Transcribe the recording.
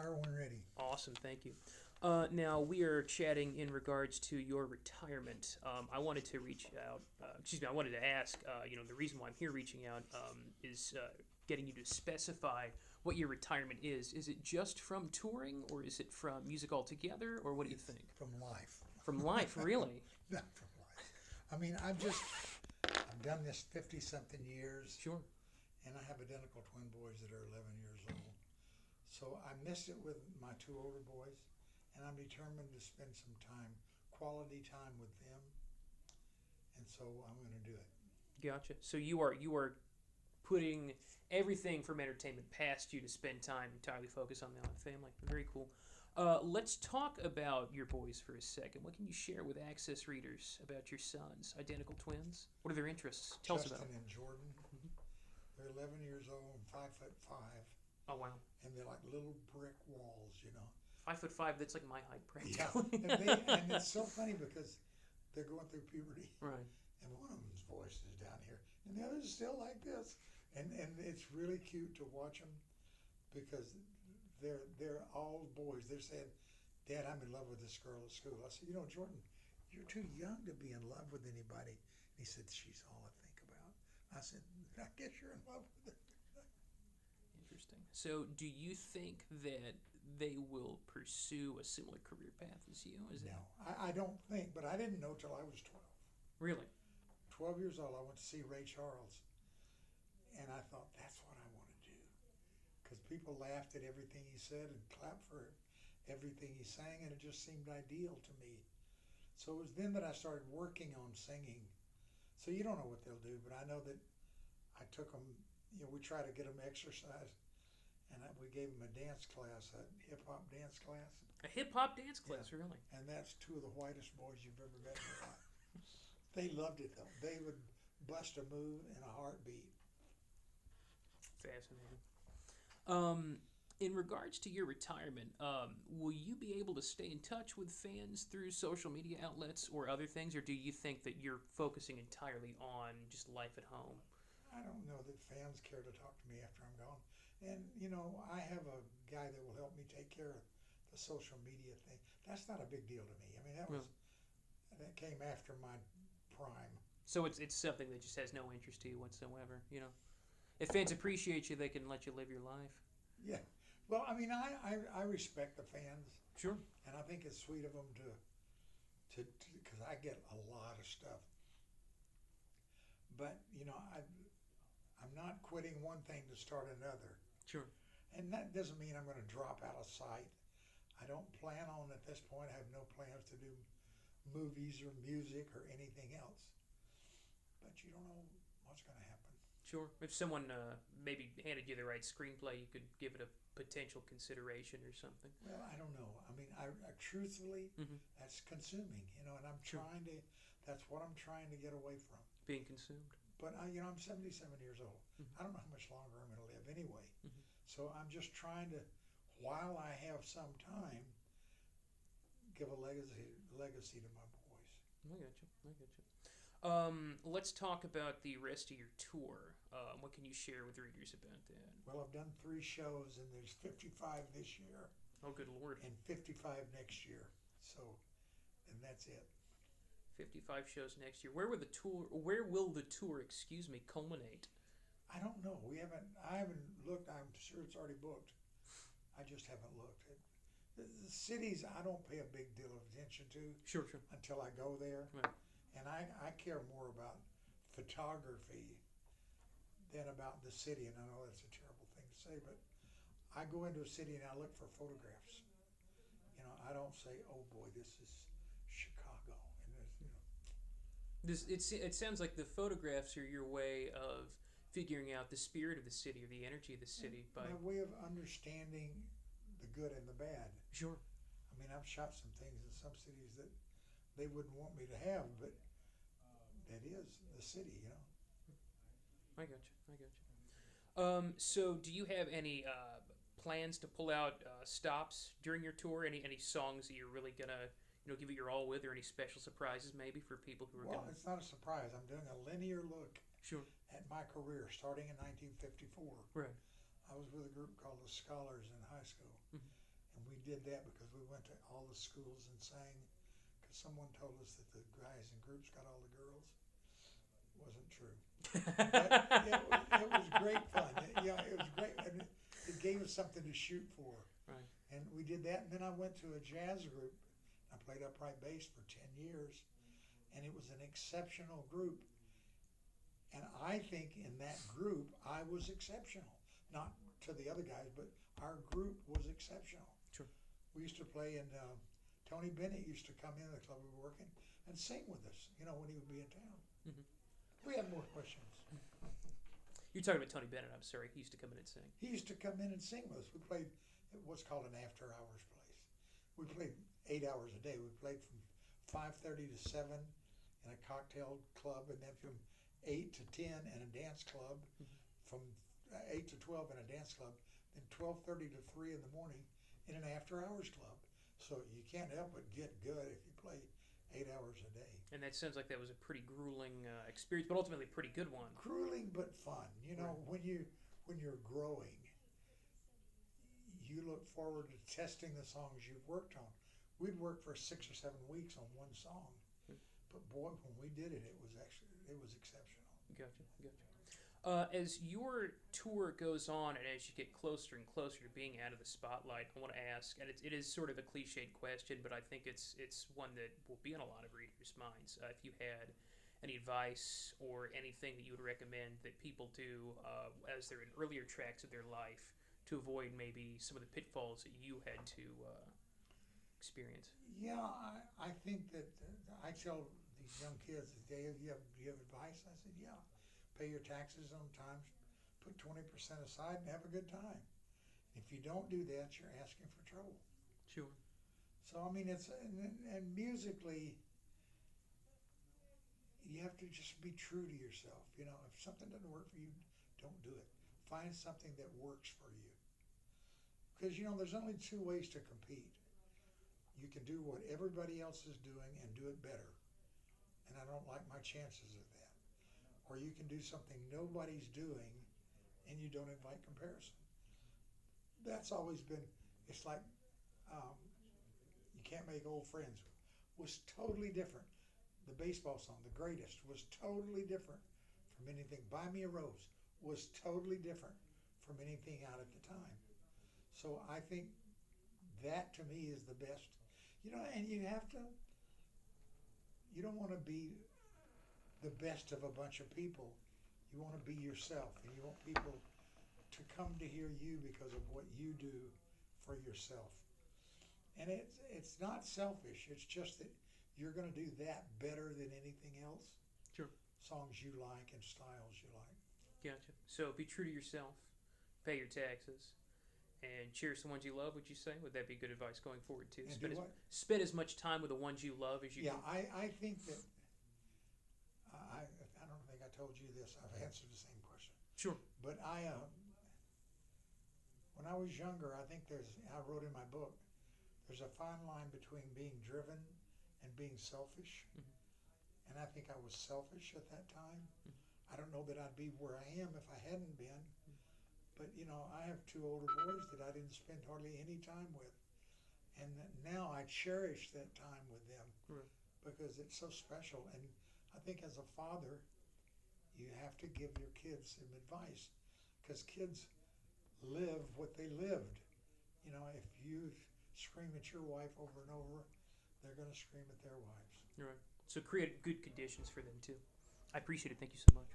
fire when ready. Awesome, thank you. Now we are chatting in regards to your retirement. I wanted to reach out. I wanted to ask. The reason why I'm here reaching out is getting you to specify what your retirement is. Is it just from touring, or is it from music altogether, or what do you It's think? from life. From life, really? Not from life. I mean, I've done this 50 something years, Sure. and I have identical twin boys that are 11 years old. So I missed it with my two older boys, and I'm determined to spend some time, quality time with them, and so I'm going to do it. Gotcha. So you are putting everything from entertainment past you to spend time entirely focused on the family. Very cool. Let's talk about your boys for a second. What can you share with AXS readers about your sons, identical twins? What are their interests? Tell us about Justin them. and Jordan, they're 11 years old and 5'5", Oh wow, and they're like little brick walls, you know. 5'5". That's like my height Yeah, practically. and it's so funny because they're going through puberty, Right. and one of them's voice is down here, and the other's still like this, and it's really cute to watch them because they're all boys. They're saying, "Dad, I'm in love with this girl at school." I said, Jordan, you're too young to be in love with anybody. And he said, "She's all I think about." I said, "I guess you're in love with her." Interesting. So, do you think that they will pursue a similar career path as you? Is it No, I don't think, but I didn't know till I was 12. really? 12 years old, I went to see Ray Charles, and I thought, that's what I want to do. Because people laughed at everything he said and clapped for everything he sang, and it just seemed ideal to me. So it was then that I started working on singing. So you don't know what they'll do, but I know that I took them, we try to get them exercise, and we gave them a dance class, a hip hop dance class. A hip hop dance class, Yeah. really? And that's two of the whitest boys you've ever met in your life. They loved it though. They would bust a move in a heartbeat. Fascinating. In regards to your retirement, will you be able to stay in touch with fans through social media outlets or other things, or do you think that you're focusing entirely on just life at home? I don't know that fans care to talk to me after I'm gone. And I have a guy that will help me take care of the social media thing. That's not a big deal to me. I mean, Well, that came after my prime. so it's something that just has no interest to you whatsoever, you know? If fans appreciate you, they can let you live your life. Yeah. Well, I mean, I respect the fans, Sure. and I think it's sweet of them to because I get a lot of stuff. But I'm not quitting one thing to start another. Sure. And that doesn't mean I'm going to drop out of sight. I don't plan on at this point. I have no plans to do movies or music or anything else. But you don't know what's going to happen. Sure. If someone maybe handed you the right screenplay, you could give it a potential consideration or something. Well, I don't know. I mean, I truthfully, Mm-hmm. that's consuming, and I'm Sure. trying to. That's what I'm trying to get away from. Being consumed. But I'm 77 years old. Mm-hmm. I don't know how much longer I'm going to live anyway. Mm-hmm. So I'm just trying to, while I have some time, give a legacy to my boys. I got you. I got you. Let's talk about the rest of your tour. What can you share with readers about that? Well, I've done 3 shows, and there's 55 this year Oh, good lord. and 55 next year. So, and that's it. 55 shows next year. Where will the tour? Where will the tour? Excuse me, culminate? I don't know. I haven't looked. I'm sure it's already booked. I just haven't looked. The cities I don't pay a big deal of attention to Sure, sure. until I go there. Right. And I care more about photography than about the city. And I know that's a terrible thing to say, but I go into a city and I look for photographs. I don't say, "Oh boy, this is Chicago," and It sounds like the photographs are your way of figuring out the spirit of the city or the energy of the city by. my way of understanding the good and the bad. Sure. I mean, I've shot some things in some cities that they wouldn't want me to have, but that is the city. I got you. I got you. So, do you have any plans to pull out stops during your tour? Any songs that you're really gonna give it your all with, or any special surprises maybe for people who are Well, gonna? it's not a surprise. I'm doing a linear look Sure. at my career starting in 1954. Right. I was with a group called the Scholars in high school. Mhm. And we did that because we went to all the schools and sang, because someone told us that the guys in groups got all the girls. Wasn't true. But it was great fun. It was great. And it gave us something to shoot for. Right. And we did that. And then I went to a jazz group. I played upright bass for 10 years. And it was an exceptional group. And I think in that group, I was exceptional. Not to the other guys, but our group was exceptional. Sure. We used to play, and Tony Bennett used to come in the club we were working and sing with us, when he would be in town. Mm-hmm. We have more questions. You're talking about Tony Bennett, I'm sorry. He used to come in and sing. He used to come in and sing with us. We played what's called an after-hours place. We played 8 hours a day. We played from 5:30 to 7 in a cocktail club, and then from 8 to 10 in a dance club, from 8 to 12 in a dance club, then 12:30 to 3 in the morning in an after-hours club. So you can't help but get good if you play 8 hours a day. And that sounds like that was a pretty grueling experience, but ultimately a pretty good one. Grueling but fun. Right. When you're growing, you look forward to testing the songs you've worked on. We'd work for 6 or 7 weeks on one song, but boy, when we did it, it was exceptional. Gotcha. As your tour goes on and as you get closer and closer to being out of the spotlight, I want to ask, and it is sort of a cliched question, but I think it's one that will be in a lot of readers' minds. If you had any advice or anything that you would recommend that people do as they're in earlier tracks of their life to avoid maybe some of the pitfalls that you had to experience. Yeah, I think that I tell these young kids, Dave, do you have advice? I said, yeah. Pay your taxes on time, put 20% aside, and have a good time. If you don't do that, you're asking for trouble. Sure. So I mean, and musically, you have to just be true to yourself. If something doesn't work for you, don't do it. Find something that works for you. Because there's only 2 ways to compete. You can do what everybody else is doing and do it better, and I don't like my chances of that. Or you can do something nobody's doing and you don't invite comparison. That's always been, it's like You Can't Make Old Friends was totally different. The baseball song, The Greatest, was totally different from anything. Buy Me a Rose was totally different from anything out at the time. So I think that to me is the best. And you don't want to be the best of a bunch of people. You want to be yourself, and you want people to come to hear you because of what you do for yourself. And it's not selfish. It's just that you're going to do that better than anything else. Sure. Songs you like and styles you like. Gotcha. So be true to yourself, pay your taxes, and cherish the ones you love, would you say? Would that be good advice going forward, too? And Spend as much time with the ones you love as you can. I think that I don't think I told you this. I've answered the same question. Sure. But when I was younger, I think I wrote in my book, there's a fine line between being driven and being selfish. Mm-hmm. And I think I was selfish at that time. Mm-hmm. I don't know that I'd be where I am if I hadn't been. But, I have 2 older boys that I didn't spend hardly any time with. And now I cherish that time with them. Right. Because it's so special. And I think as a father, you have to give your kids some advice. Because kids live what they lived. If you scream at your wife over and over, they're going to scream at their wives. Right. So create good conditions for them, too. I appreciate it. Thank you so much.